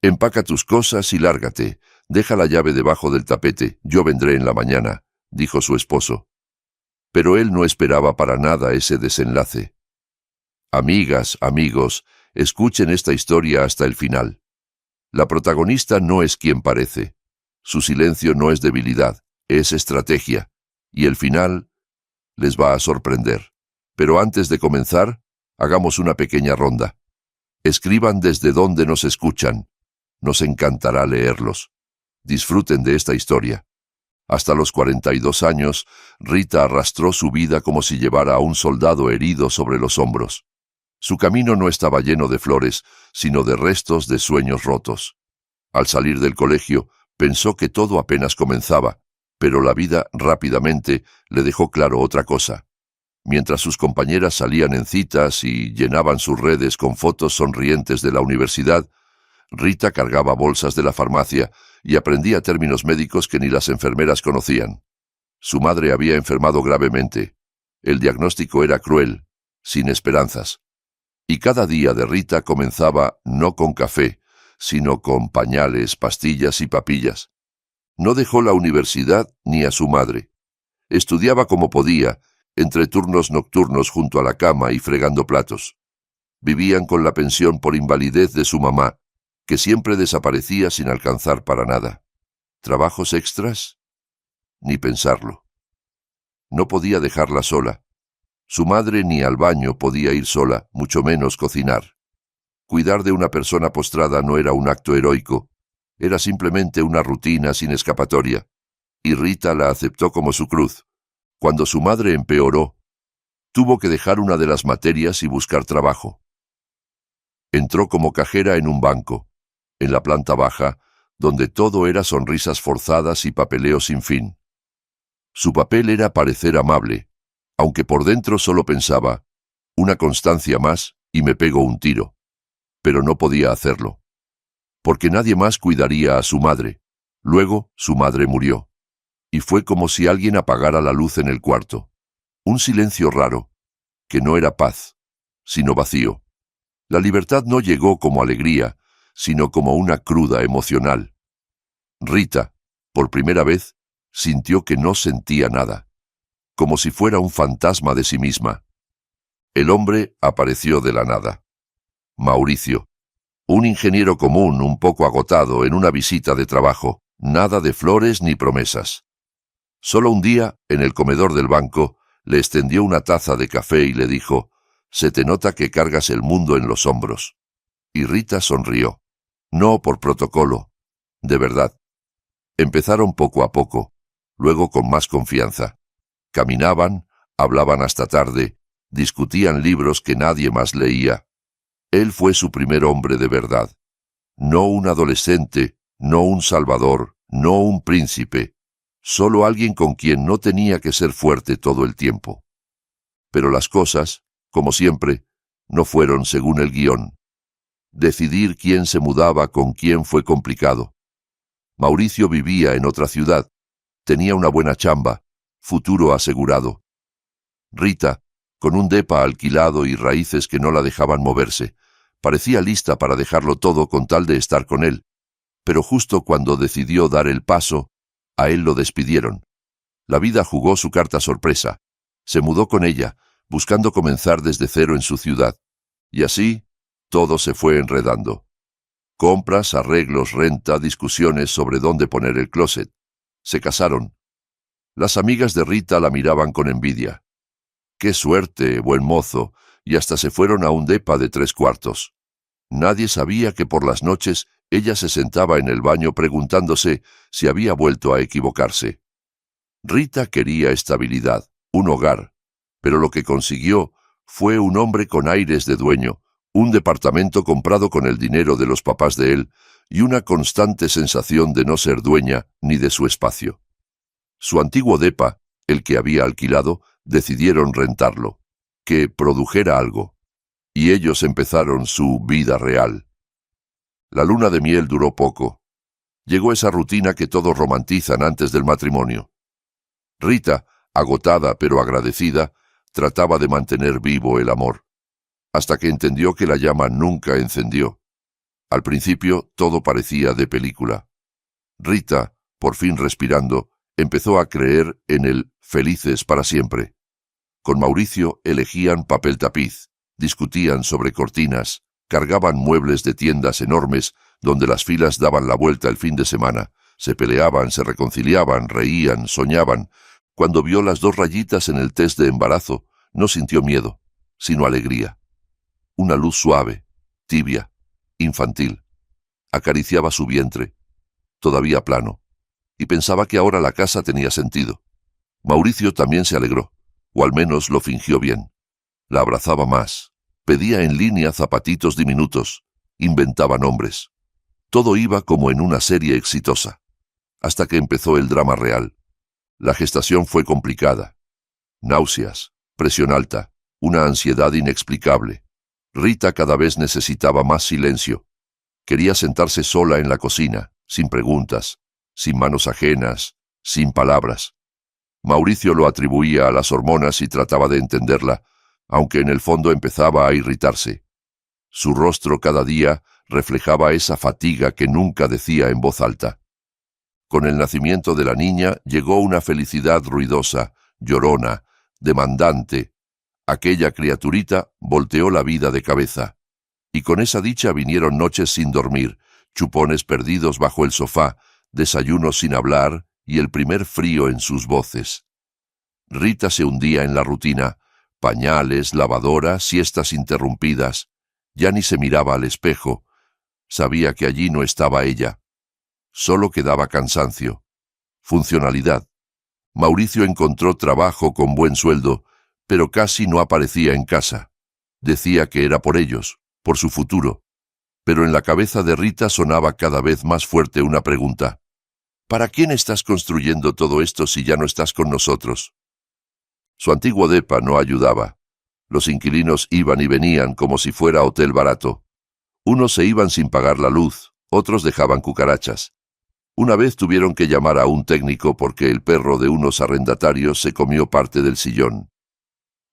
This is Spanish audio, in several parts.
Empaca tus cosas y lárgate. Deja la llave debajo del tapete. Yo vendré en la mañana, dijo su esposo. Pero él no esperaba para nada ese desenlace. Amigas, amigos, escuchen esta historia hasta el final. La protagonista no es quien parece. Su silencio no es debilidad, es estrategia. Y el final les va a sorprender. Pero antes de comenzar, hagamos una pequeña ronda. Escriban desde donde nos escuchan. Nos encantará leerlos. Disfruten de esta historia. Hasta los 42 años, Rita arrastró su vida como si llevara a un soldado herido sobre los hombros. Su camino no estaba lleno de flores, sino de restos de sueños rotos. Al salir del colegio, pensó que todo apenas comenzaba, pero la vida rápidamente le dejó claro otra cosa. Mientras sus compañeras salían en citas y llenaban sus redes con fotos sonrientes de la universidad, Rita cargaba bolsas de la farmacia y aprendía términos médicos que ni las enfermeras conocían. Su madre había enfermado gravemente. El diagnóstico era cruel, sin esperanzas. Y cada día de Rita comenzaba no con café, sino con pañales, pastillas y papillas. No dejó la universidad ni a su madre. Estudiaba como podía, entre turnos nocturnos junto a la cama y fregando platos. Vivían con la pensión por invalidez de su mamá, que siempre desaparecía sin alcanzar para nada. ¿Trabajos extras? Ni pensarlo. No podía dejarla sola. Su madre ni al baño podía ir sola, mucho menos cocinar. Cuidar de una persona postrada no era un acto heroico, era simplemente una rutina sin escapatoria, y Rita la aceptó como su cruz. Cuando su madre empeoró, tuvo que dejar una de las materias y buscar trabajo. Entró como cajera en un banco, en la planta baja, donde todo era sonrisas forzadas y papeleo sin fin. Su papel era parecer amable, aunque por dentro solo pensaba, una constancia más y me pego un tiro. Pero no podía hacerlo, porque nadie más cuidaría a su madre. Luego su madre murió, y fue como si alguien apagara la luz en el cuarto. Un silencio raro, que no era paz, sino vacío. La libertad no llegó como alegría, sino como una cruda emocional. Rita, por primera vez, sintió que no sentía nada, como si fuera un fantasma de sí misma. El hombre apareció de la nada. Mauricio, un ingeniero común un poco agotado en una visita de trabajo, nada de flores ni promesas. Solo un día, en el comedor del banco, le extendió una taza de café y le dijo, «Se te nota que cargas el mundo en los hombros». Y Rita sonrió. No por protocolo, de verdad. Empezaron poco a poco, luego con más confianza. Caminaban, hablaban hasta tarde, discutían libros que nadie más leía. Él fue su primer hombre de verdad. No un adolescente, no un salvador, no un príncipe, solo alguien con quien no tenía que ser fuerte todo el tiempo. Pero las cosas, como siempre, no fueron según el guión. Decidir quién se mudaba con quién fue complicado. Mauricio vivía en otra ciudad, tenía una buena chamba, futuro asegurado. Rita, con un depa alquilado y raíces que no la dejaban moverse, parecía lista para dejarlo todo con tal de estar con él, pero justo cuando decidió dar el paso, a él lo despidieron. La vida jugó su carta sorpresa. Se mudó con ella, buscando comenzar desde cero en su ciudad. Y así, todo se fue enredando. Compras, arreglos, renta, discusiones sobre dónde poner el closet. Se casaron. Las amigas de Rita la miraban con envidia. ¡Qué suerte, buen mozo! Y hasta se fueron a un depa de 3 cuartos. Nadie sabía que por las noches ella se sentaba en el baño preguntándose si había vuelto a equivocarse. Rita quería estabilidad, un hogar, pero lo que consiguió fue un hombre con aires de dueño, un departamento comprado con el dinero de los papás de él y una constante sensación de no ser dueña ni de su espacio. Su antiguo depa, el que había alquilado, decidieron rentarlo, que produjera algo, y ellos empezaron su vida real. La luna de miel duró poco. Llegó esa rutina que todos romantizan antes del matrimonio. Rita, agotada pero agradecida, trataba de mantener vivo el amor, hasta que entendió que la llama nunca encendió. Al principio todo parecía de película. Rita, por fin respirando, empezó a creer en el felices para siempre. Con Mauricio elegían papel tapiz, discutían sobre cortinas, cargaban muebles de tiendas enormes donde las filas daban la vuelta el fin de semana, se peleaban, se reconciliaban, reían, soñaban. Cuando vio las 2 rayitas en el test de embarazo, no sintió miedo, sino alegría. Una luz suave, tibia, infantil. Acariciaba su vientre, todavía plano, y pensaba que ahora la casa tenía sentido. Mauricio también se alegró, o al menos lo fingió bien. La abrazaba más, pedía en línea zapatitos diminutos, inventaba nombres. Todo iba como en una serie exitosa, hasta que empezó el drama real. La gestación fue complicada. Náuseas, presión alta, una ansiedad inexplicable. Rita cada vez necesitaba más silencio. Quería sentarse sola en la cocina, sin preguntas, sin manos ajenas, sin palabras. Mauricio lo atribuía a las hormonas y trataba de entenderla, aunque en el fondo empezaba a irritarse. Su rostro cada día reflejaba esa fatiga que nunca decía en voz alta. Con el nacimiento de la niña llegó una felicidad ruidosa, llorona, demandante. Aquella criaturita volteó la vida de cabeza. Y con esa dicha vinieron noches sin dormir, chupones perdidos bajo el sofá, desayunos sin hablar y el primer frío en sus voces. Rita se hundía en la rutina, pañales, lavadora, siestas interrumpidas. Ya ni se miraba al espejo. Sabía que allí no estaba ella. Solo quedaba cansancio. Funcionalidad. Mauricio encontró trabajo con buen sueldo, pero casi no aparecía en casa. Decía que era por ellos, por su futuro. Pero en la cabeza de Rita sonaba cada vez más fuerte una pregunta. ¿Para quién estás construyendo todo esto si ya no estás con nosotros? Su antiguo depa no ayudaba. Los inquilinos iban y venían como si fuera hotel barato. Unos se iban sin pagar la luz, otros dejaban cucarachas. Una vez tuvieron que llamar a un técnico porque el perro de unos arrendatarios se comió parte del sillón.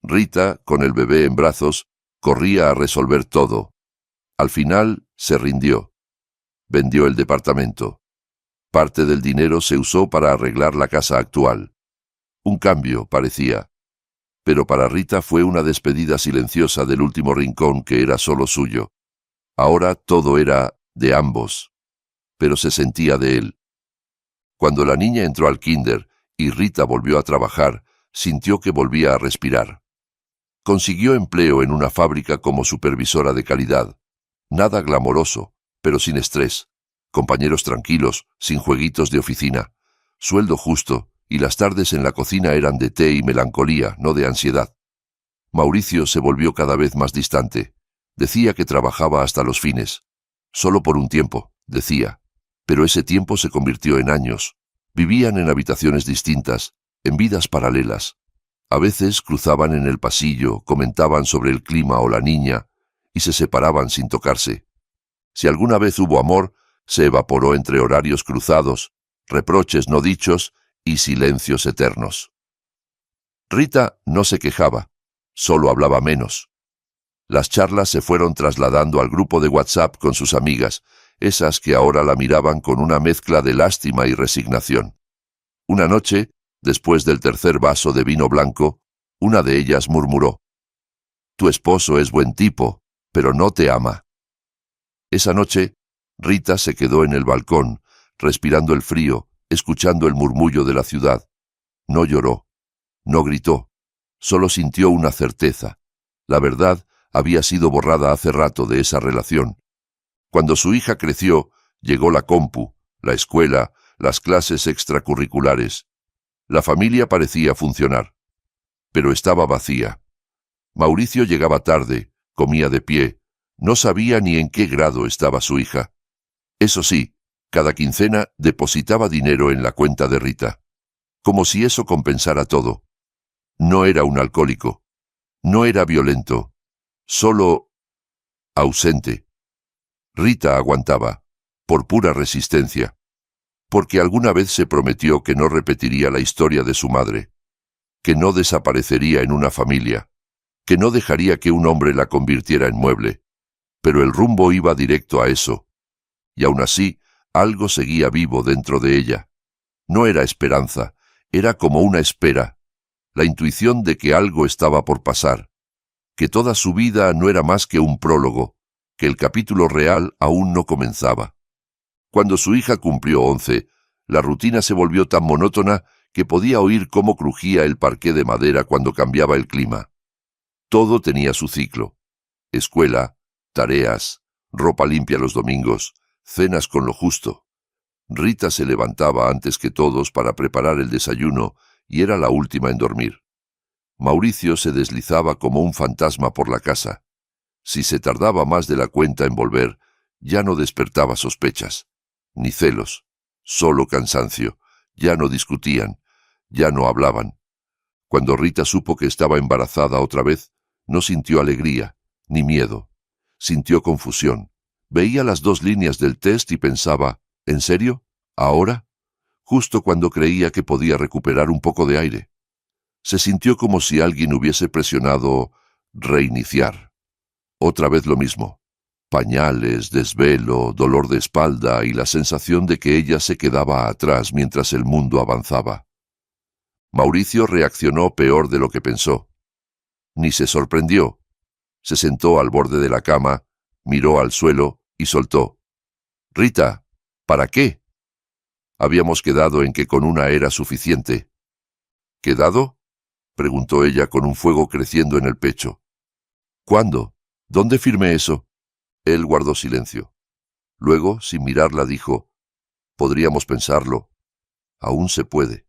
Rita, con el bebé en brazos, corría a resolver todo. Al final se rindió. Vendió el departamento. Parte del dinero se usó para arreglar la casa actual. Un cambio, parecía. Pero para Rita fue una despedida silenciosa del último rincón que era solo suyo. Ahora todo era de ambos, pero se sentía de él. Cuando la niña entró al kinder y Rita volvió a trabajar, sintió que volvía a respirar. Consiguió empleo en una fábrica como supervisora de calidad. Nada glamoroso, pero sin estrés. Compañeros tranquilos, sin jueguitos de oficina. Sueldo justo, y las tardes en la cocina eran de té y melancolía, no de ansiedad. Mauricio se volvió cada vez más distante. Decía que trabajaba hasta los fines. Solo por un tiempo, decía. Pero ese tiempo se convirtió en años. Vivían en habitaciones distintas, en vidas paralelas. A veces cruzaban en el pasillo, comentaban sobre el clima o la niña, y se separaban sin tocarse. Si alguna vez hubo amor, se evaporó entre horarios cruzados, reproches no dichos y silencios eternos. Rita no se quejaba, solo hablaba menos. Las charlas se fueron trasladando al grupo de WhatsApp con sus amigas, esas que ahora la miraban con una mezcla de lástima y resignación. Una noche, después del tercer vaso de vino blanco, una de ellas murmuró: «Tu esposo es buen tipo, pero no te ama». Esa noche, Rita se quedó en el balcón, respirando el frío, escuchando el murmullo de la ciudad. No lloró, no gritó, solo sintió una certeza. La verdad había sido borrada hace rato de esa relación. Cuando su hija creció, llegó la compu, la escuela, las clases extracurriculares. La familia parecía funcionar, pero estaba vacía. Mauricio llegaba tarde, comía de pie, no sabía ni en qué grado estaba su hija. Eso sí, cada quincena depositaba dinero en la cuenta de Rita, como si eso compensara todo. No era un alcohólico, no era violento, solo ausente. Rita aguantaba, por pura resistencia, porque alguna vez se prometió que no repetiría la historia de su madre, que no desaparecería en una familia, que no dejaría que un hombre la convirtiera en mueble, pero el rumbo iba directo a eso, y aun así algo seguía vivo dentro de ella. No era esperanza, era como una espera, la intuición de que algo estaba por pasar, que toda su vida no era más que un prólogo, que el capítulo real aún no comenzaba. Cuando su hija cumplió 11, la rutina se volvió tan monótona que podía oír cómo crujía el parqué de madera cuando cambiaba el clima. Todo tenía su ciclo: escuela, tareas, ropa limpia los domingos, cenas con lo justo. Rita se levantaba antes que todos para preparar el desayuno y era la última en dormir. Mauricio se deslizaba como un fantasma por la casa. Si se tardaba más de la cuenta en volver, ya no despertaba sospechas, ni celos, solo cansancio. Ya no discutían, ya no hablaban. Cuando Rita supo que estaba embarazada otra vez, no sintió alegría, ni miedo. Sintió confusión. Veía las 2 líneas del test y pensaba, ¿en serio? ¿Ahora? Justo cuando creía que podía recuperar un poco de aire. Se sintió como si alguien hubiese presionado reiniciar. Otra vez lo mismo. Pañales, desvelo, dolor de espalda y la sensación de que ella se quedaba atrás mientras el mundo avanzaba. Mauricio reaccionó peor de lo que pensó. Ni se sorprendió. Se sentó al borde de la cama, miró al suelo y soltó: «Rita, ¿para qué?» Habíamos quedado en que con una era suficiente. ¿Quedado?, preguntó ella con un fuego creciendo en el pecho. ¿Cuándo? ¿Dónde firmé eso? Él guardó silencio. Luego, sin mirarla, dijo: «Podríamos pensarlo. Aún se puede».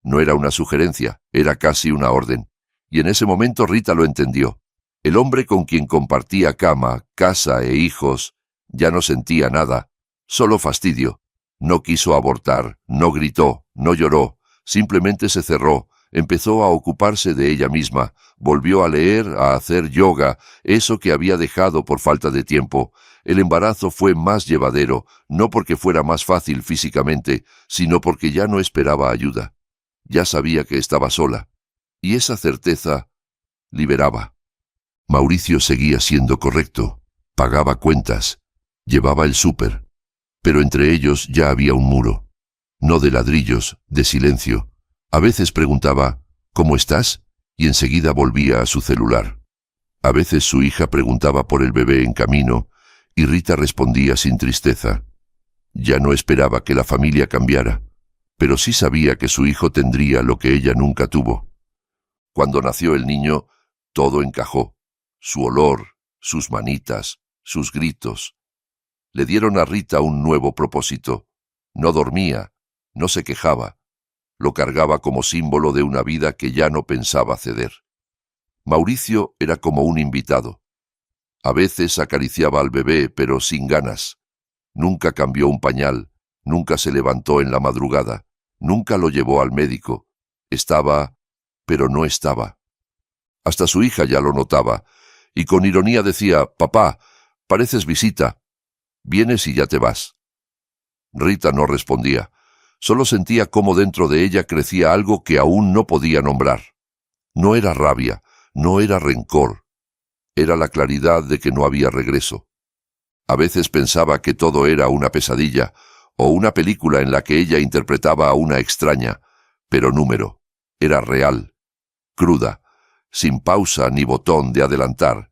No era una sugerencia, era casi una orden. Y en ese momento Rita lo entendió. El hombre con quien compartía cama, casa e hijos ya no sentía nada, solo fastidio. No quiso abortar, no gritó, no lloró, simplemente se cerró, empezó a ocuparse de ella misma, volvió a leer, a hacer yoga, eso que había dejado por falta de tiempo. El embarazo fue más llevadero, no porque fuera más fácil físicamente, sino porque ya no esperaba ayuda. Ya sabía que estaba sola, y esa certeza liberaba. Mauricio seguía siendo correcto, pagaba cuentas, llevaba el súper, pero entre ellos ya había un muro, no de ladrillos, de silencio. A veces preguntaba: «¿Cómo estás?», y enseguida volvía a su celular. A veces su hija preguntaba por el bebé en camino, y Rita respondía sin tristeza. Ya no esperaba que la familia cambiara, pero sí sabía que su hijo tendría lo que ella nunca tuvo. Cuando nació el niño, todo encajó: su olor, sus manitas, sus gritos. Le dieron a Rita un nuevo propósito. No dormía, no se quejaba. Lo cargaba como símbolo de una vida que ya no pensaba ceder. Mauricio era como un invitado. A veces acariciaba al bebé, pero sin ganas. Nunca cambió un pañal, nunca se levantó en la madrugada, nunca lo llevó al médico. Estaba, pero no estaba. Hasta su hija ya lo notaba, y con ironía decía: «Papá, pareces visita. Vienes y ya te vas». Rita no respondía. Solo sentía cómo dentro de ella crecía algo que aún no podía nombrar. No era rabia, no era rencor. Era la claridad de que no había regreso. A veces pensaba que todo era una pesadilla, o una película en la que ella interpretaba a una extraña, pero número. Era real, cruda, sin pausa ni botón de adelantar.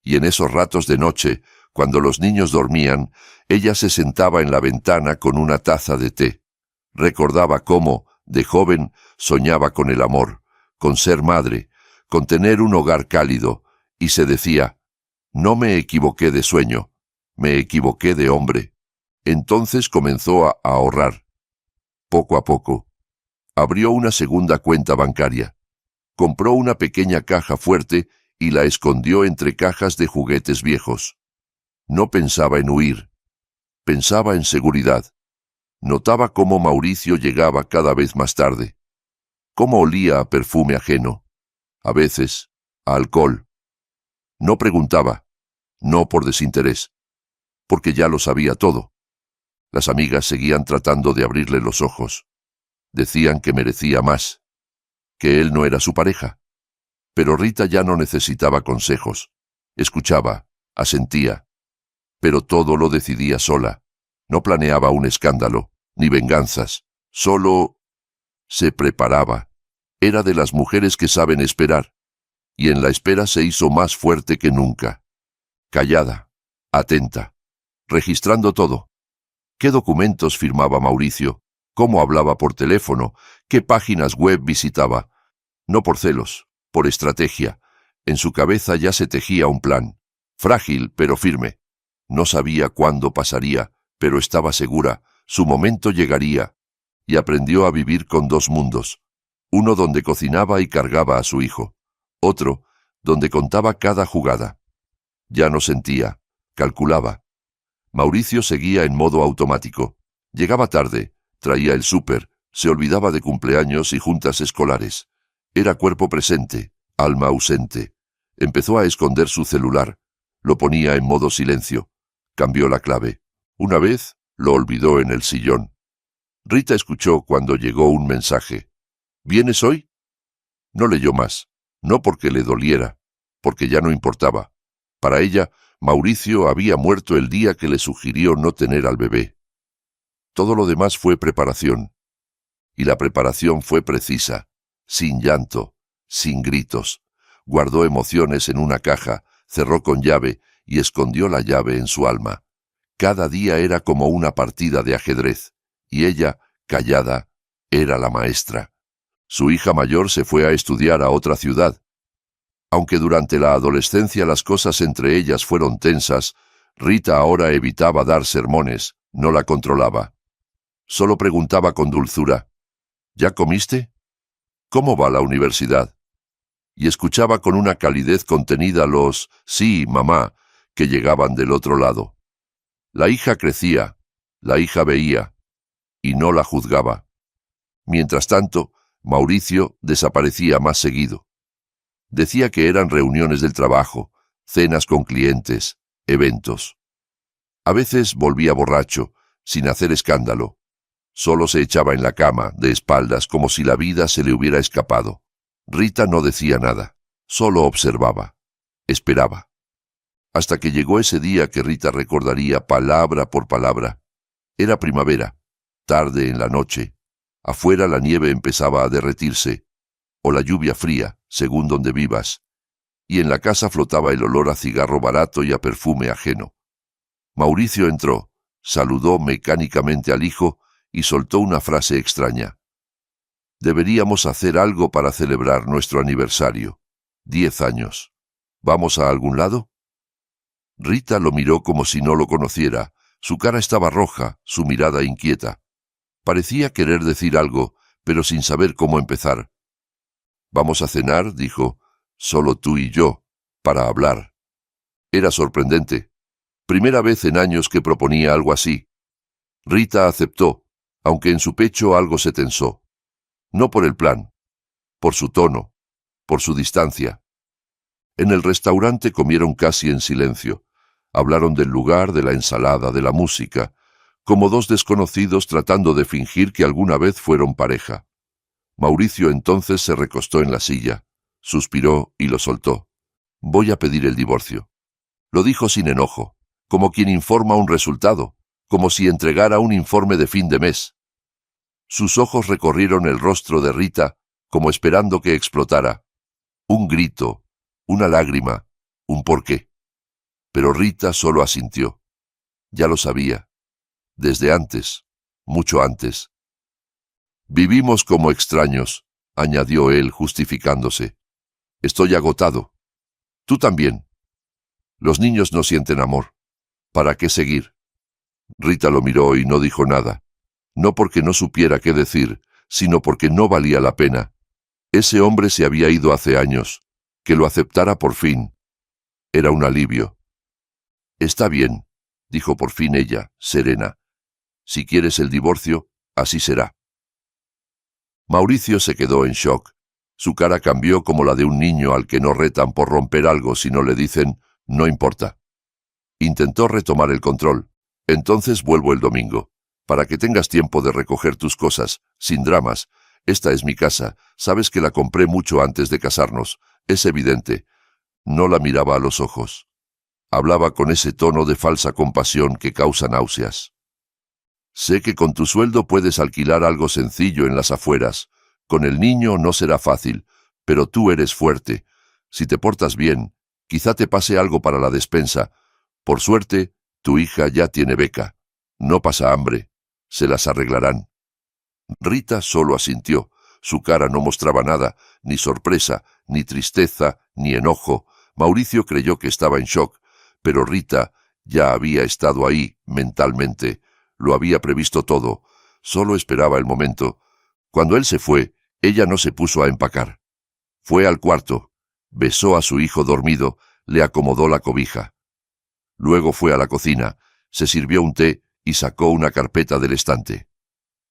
Y en esos ratos de noche, cuando los niños dormían, ella se sentaba en la ventana con una taza de té. Recordaba cómo, de joven, soñaba con el amor, con ser madre, con tener un hogar cálido, y se decía: «No me equivoqué de sueño, me equivoqué de hombre». Entonces comenzó a ahorrar. Poco a poco. Abrió una segunda cuenta bancaria. Compró una pequeña caja fuerte y la escondió entre cajas de juguetes viejos. No pensaba en huir. Pensaba en seguridad. Notaba cómo Mauricio llegaba cada vez más tarde. Cómo olía a perfume ajeno. A veces, a alcohol. No preguntaba. No por desinterés. Porque ya lo sabía todo. Las amigas seguían tratando de abrirle los ojos. Decían que merecía más, que él no era su pareja. Pero Rita ya no necesitaba consejos. Escuchaba, asentía, pero todo lo decidía sola. No planeaba un escándalo, ni venganzas. Solo se preparaba. Era de las mujeres que saben esperar. Y en la espera se hizo más fuerte que nunca. Callada, atenta, registrando todo. ¿Qué documentos firmaba Mauricio? ¿Cómo hablaba por teléfono? ¿Qué páginas web visitaba? No por celos, por estrategia. En su cabeza ya se tejía un plan. Frágil, pero firme. No sabía cuándo pasaría, pero estaba segura. Su momento llegaría. Y aprendió a vivir con dos mundos. Uno donde cocinaba y cargaba a su hijo. Otro, donde contaba cada jugada. Ya no sentía, calculaba. Mauricio seguía en modo automático. Llegaba tarde, traía el súper, se olvidaba de cumpleaños y juntas escolares. Era cuerpo presente, alma ausente. Empezó a esconder su celular. Lo ponía en modo silencio. Cambió la clave. Una vez, lo olvidó en el sillón. Rita escuchó cuando llegó un mensaje. ¿Vienes hoy? No leyó más. No porque le doliera, porque ya no importaba. Para ella, Mauricio había muerto el día que le sugirió no tener al bebé. Todo lo demás fue preparación. Y la preparación fue precisa, sin llanto, sin gritos. Guardó emociones en una caja, cerró con llave y escondió la llave en su alma. Cada día era como una partida de ajedrez, y ella, callada, era la maestra. Su hija mayor se fue a estudiar a otra ciudad. Aunque durante la adolescencia las cosas entre ellas fueron tensas, Rita ahora evitaba dar sermones, no la controlaba. Solo preguntaba con dulzura, ¿ya comiste? ¿Cómo va la universidad? Y escuchaba con una calidez contenida los «sí, mamá» que llegaban del otro lado. La hija crecía, la hija veía, y no la juzgaba. Mientras tanto, Mauricio desaparecía más seguido. Decía que eran reuniones del trabajo, cenas con clientes, eventos. A veces volvía borracho, sin hacer escándalo. Solo se echaba en la cama, de espaldas, como si la vida se le hubiera escapado. Rita no decía nada, solo observaba, esperaba. Hasta que llegó ese día que Rita recordaría palabra por palabra. Era primavera, tarde en la noche. Afuera la nieve empezaba a derretirse, o la lluvia fría, según donde vivas, y en la casa flotaba el olor a cigarro barato y a perfume ajeno. Mauricio entró, saludó mecánicamente al hijo y soltó una frase extraña. Deberíamos hacer algo para celebrar nuestro aniversario. 10 años. ¿Vamos a algún lado? Rita lo miró como si no lo conociera. Su cara estaba roja, su mirada inquieta. Parecía querer decir algo, pero sin saber cómo empezar. «Vamos a cenar», dijo, «solo tú y yo, para hablar». Era sorprendente. Primera vez en años que proponía algo así. Rita aceptó, aunque en su pecho algo se tensó. No por el plan, por su tono, por su distancia. En el restaurante comieron casi en silencio. Hablaron del lugar, de la ensalada, de la música, como dos desconocidos tratando de fingir que alguna vez fueron pareja. Mauricio entonces se recostó en la silla, suspiró y lo soltó. «Voy a pedir el divorcio». Lo dijo sin enojo, como quien informa un resultado, como si entregara un informe de fin de mes. Sus ojos recorrieron el rostro de Rita, como esperando que explotara. Un grito, una lágrima, un porqué. Pero Rita solo asintió. Ya lo sabía. Desde antes, mucho antes. «Vivimos como extraños», añadió él, justificándose. «Estoy agotado. Tú también. Los niños no sienten amor. ¿Para qué seguir?» Rita lo miró y no dijo nada. No porque no supiera qué decir, sino porque no valía la pena. Ese hombre se había ido hace años. Que lo aceptara por fin. Era un alivio. «Está bien», dijo por fin ella, serena. «Si quieres el divorcio, así será». Mauricio se quedó en shock. Su cara cambió como la de un niño al que no retan por romper algo si no le dicen «no importa». Intentó retomar el control. «Entonces vuelvo el domingo. Para que tengas tiempo de recoger tus cosas, sin dramas. Esta es mi casa. Sabes que la compré mucho antes de casarnos. Es evidente». No la miraba a los ojos. Hablaba con ese tono de falsa compasión que causa náuseas. Sé que con tu sueldo puedes alquilar algo sencillo en las afueras. Con el niño no será fácil, pero tú eres fuerte. Si te portas bien, quizá te pase algo para la despensa. Por suerte, tu hija ya tiene beca. No pasa hambre. Se las arreglarán. Rita solo asintió. Su cara no mostraba nada, ni sorpresa, ni tristeza, ni enojo. Mauricio creyó que estaba en shock, pero Rita ya había estado ahí mentalmente. Lo había previsto todo. Solo esperaba el momento. Cuando él se fue, ella no se puso a empacar. Fue al cuarto, besó a su hijo dormido, le acomodó la cobija. Luego fue a la cocina, se sirvió un té y sacó una carpeta del estante.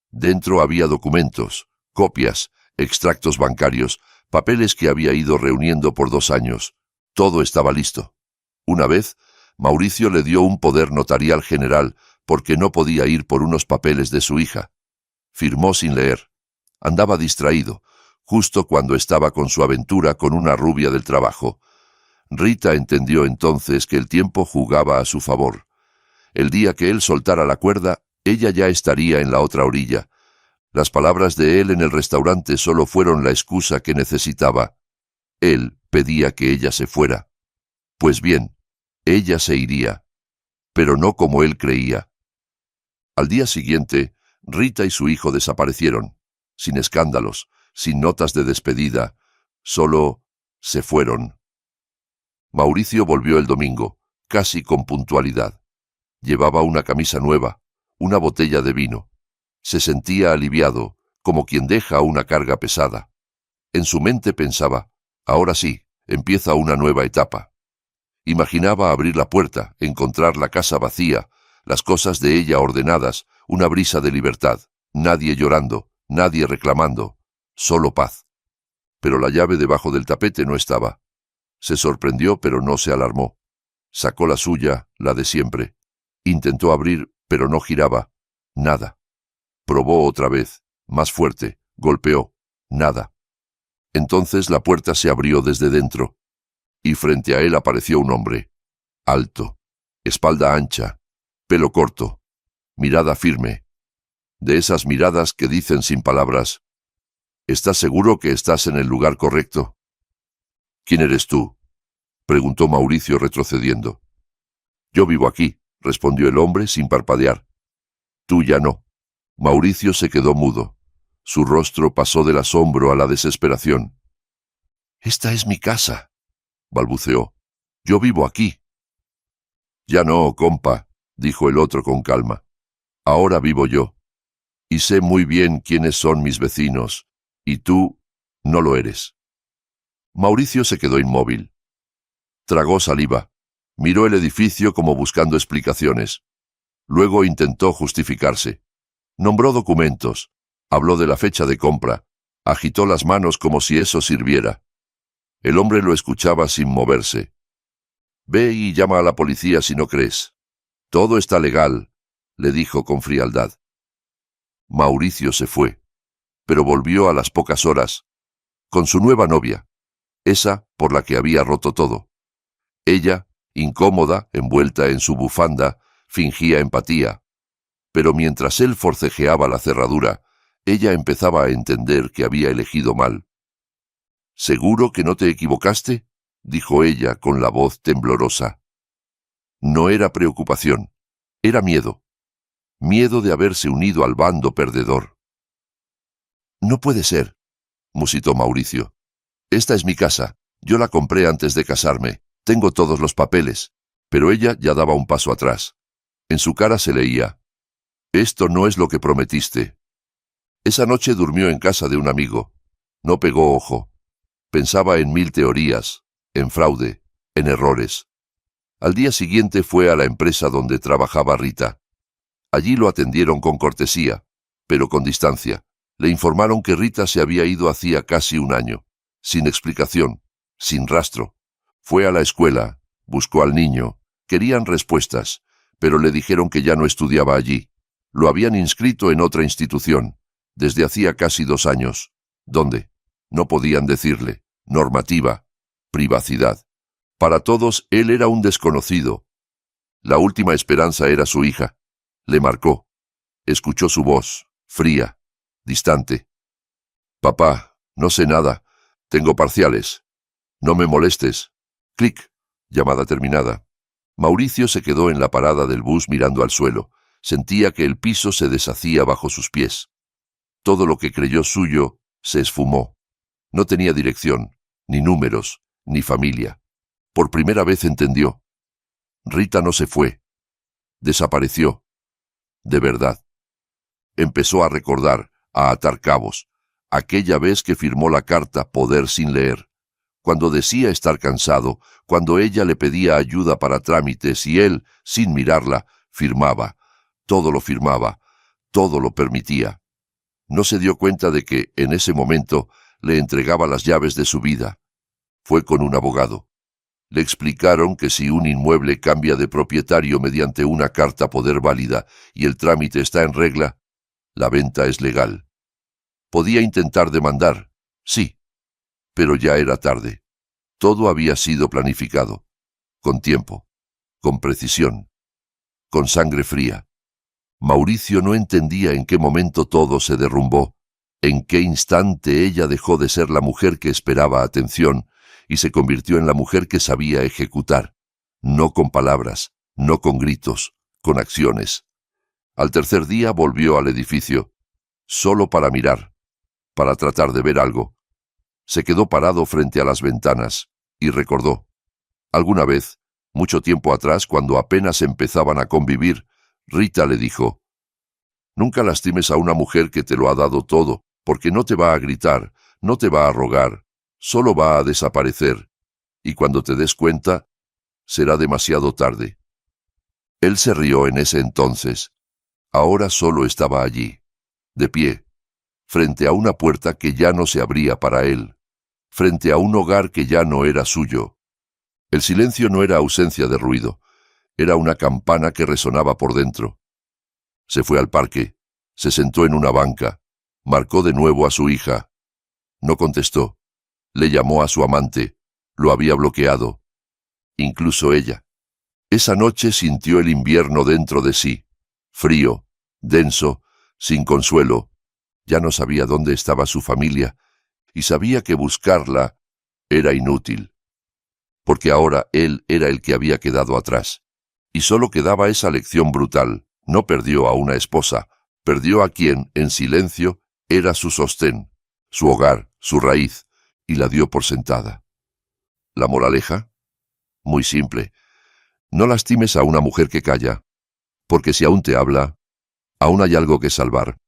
Dentro había documentos, copias, extractos bancarios, papeles que había ido reuniendo por 2 años. Todo estaba listo. Una vez, Mauricio le dio un poder notarial general porque no podía ir por unos papeles de su hija. Firmó sin leer. Andaba distraído, justo cuando estaba con su aventura con una rubia del trabajo. Rita entendió entonces que el tiempo jugaba a su favor. El día que él soltara la cuerda, ella ya estaría en la otra orilla. Las palabras de él en el restaurante solo fueron la excusa que necesitaba. Él pedía que ella se fuera. Pues bien, ella se iría, pero no como él creía. Al día siguiente, Rita y su hijo desaparecieron, sin escándalos, sin notas de despedida, solo se fueron. Mauricio volvió el domingo, casi con puntualidad. Llevaba una camisa nueva, una botella de vino. Se sentía aliviado, como quien deja una carga pesada. En su mente pensaba, ahora sí, empieza una nueva etapa. Imaginaba abrir la puerta, encontrar la casa vacía, las cosas de ella ordenadas, una brisa de libertad, nadie llorando, nadie reclamando, solo paz. Pero la llave debajo del tapete no estaba. Se sorprendió, pero no se alarmó. Sacó la suya, la de siempre. Intentó abrir, pero no giraba. Nada. Probó otra vez, más fuerte, golpeó. Nada. Entonces la puerta se abrió desde dentro, y frente a él apareció un hombre. Alto, espalda ancha, pelo corto, mirada firme. De esas miradas que dicen sin palabras, ¿estás seguro que estás en el lugar correcto? ¿Quién eres tú?, preguntó Mauricio retrocediendo. Yo vivo aquí, respondió el hombre sin parpadear. Tú ya no. Mauricio se quedó mudo. Su rostro pasó del asombro a la desesperación. Esta es mi casa, balbuceó. Yo vivo aquí. Ya no, compa, dijo el otro con calma. Ahora vivo yo. Y sé muy bien quiénes son mis vecinos. Y tú no lo eres. Mauricio se quedó inmóvil. Tragó saliva. Miró el edificio como buscando explicaciones. Luego intentó justificarse. Nombró documentos. Habló de la fecha de compra. Agitó las manos como si eso sirviera. El hombre lo escuchaba sin moverse. Ve y llama a la policía si no crees. Todo está legal, le dijo con frialdad. Mauricio se fue, pero volvió a las pocas horas, con su nueva novia, esa por la que había roto todo. Ella, incómoda, envuelta en su bufanda, fingía empatía, pero mientras él forcejeaba la cerradura, ella empezaba a entender que había elegido mal. ¿Seguro que no te equivocaste?, dijo ella con la voz temblorosa. No era preocupación, era miedo. Miedo de haberse unido al bando perdedor. No puede ser, musitó Mauricio. Esta es mi casa. Yo la compré antes de casarme. Tengo todos los papeles. Pero ella ya daba un paso atrás. En su cara se leía: esto no es lo que prometiste. Esa noche durmió en casa de un amigo. No pegó ojo. Pensaba en 1000 teorías, en fraude, en errores. Al día siguiente fue a la empresa donde trabajaba Rita. Allí lo atendieron con cortesía, pero con distancia. Le informaron que Rita se había ido hacía casi un año, sin explicación, sin rastro. Fue a la escuela, buscó al niño, querían respuestas, pero le dijeron que ya no estudiaba allí. Lo habían inscrito en otra institución, desde hacía casi 2 años. ¿Dónde? No podían decirle. Normativa, privacidad. Para todos él era un desconocido. La última esperanza era su hija. Le marcó. Escuchó su voz, fría, distante. Papá, no sé nada. Tengo parciales. No me molestes. Clic. Llamada terminada. Mauricio se quedó en la parada del bus mirando al suelo. Sentía que el piso se deshacía bajo sus pies. Todo lo que creyó suyo se esfumó. No tenía dirección, ni números, ni familia. Por primera vez entendió. Rita no se fue. Desapareció. De verdad. Empezó a recordar, a atar cabos. Aquella vez que firmó la carta Poder sin leer. Cuando decía estar cansado, cuando ella le pedía ayuda para trámites y él, sin mirarla, firmaba. Todo lo firmaba, todo lo permitía. No se dio cuenta de que, en ese momento, le entregaba las llaves de su vida. Fue con un abogado. Le explicaron que si un inmueble cambia de propietario mediante una carta poder válida y el trámite está en regla, la venta es legal. Podía intentar demandar, sí, pero ya era tarde. Todo había sido planificado, con tiempo, con precisión, con sangre fría. Mauricio no entendía en qué momento todo se derrumbó, en qué instante ella dejó de ser la mujer que esperaba atención y se convirtió en la mujer que sabía ejecutar, no con palabras, no con gritos, con acciones. Al tercer día volvió al edificio, solo para mirar, para tratar de ver algo. Se quedó parado frente a las ventanas y recordó. Alguna vez, mucho tiempo atrás, cuando apenas empezaban a convivir, Rita le dijo: «Nunca lastimes a una mujer que te lo ha dado todo, porque no te va a gritar, no te va a rogar, solo va a desaparecer, y cuando te des cuenta, será demasiado tarde». Él se rió en ese entonces. Ahora solo estaba allí, de pie, frente a una puerta que ya no se abría para él, frente a un hogar que ya no era suyo. El silencio no era ausencia de ruido, era una campana que resonaba por dentro. Se fue al parque, se sentó en una banca, marcó de nuevo a su hija. No contestó, le llamó a su amante, lo había bloqueado. Incluso ella. Esa noche sintió el invierno dentro de sí, frío, denso, sin consuelo. Ya no sabía dónde estaba su familia, y sabía que buscarla era inútil, porque ahora él era el que había quedado atrás, y solo quedaba esa lección brutal. No perdió a una esposa, perdió a quien, en silencio, era su sostén, su hogar, su raíz, y la dio por sentada. ¿La moraleja? Muy simple. No lastimes a una mujer que calla, porque si aún te habla, aún hay algo que salvar.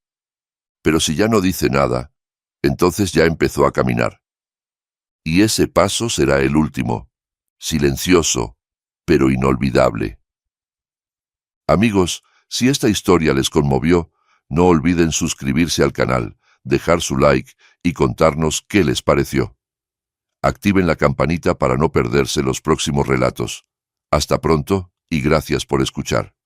Pero si ya no dice nada, entonces ya empezó a caminar. Y ese paso será el último, silencioso, pero inolvidable. Amigos, si esta historia les conmovió, no olviden suscribirse al canal, dejar su like y contarnos qué les pareció. Activen la campanita para no perderse los próximos relatos. Hasta pronto y gracias por escuchar.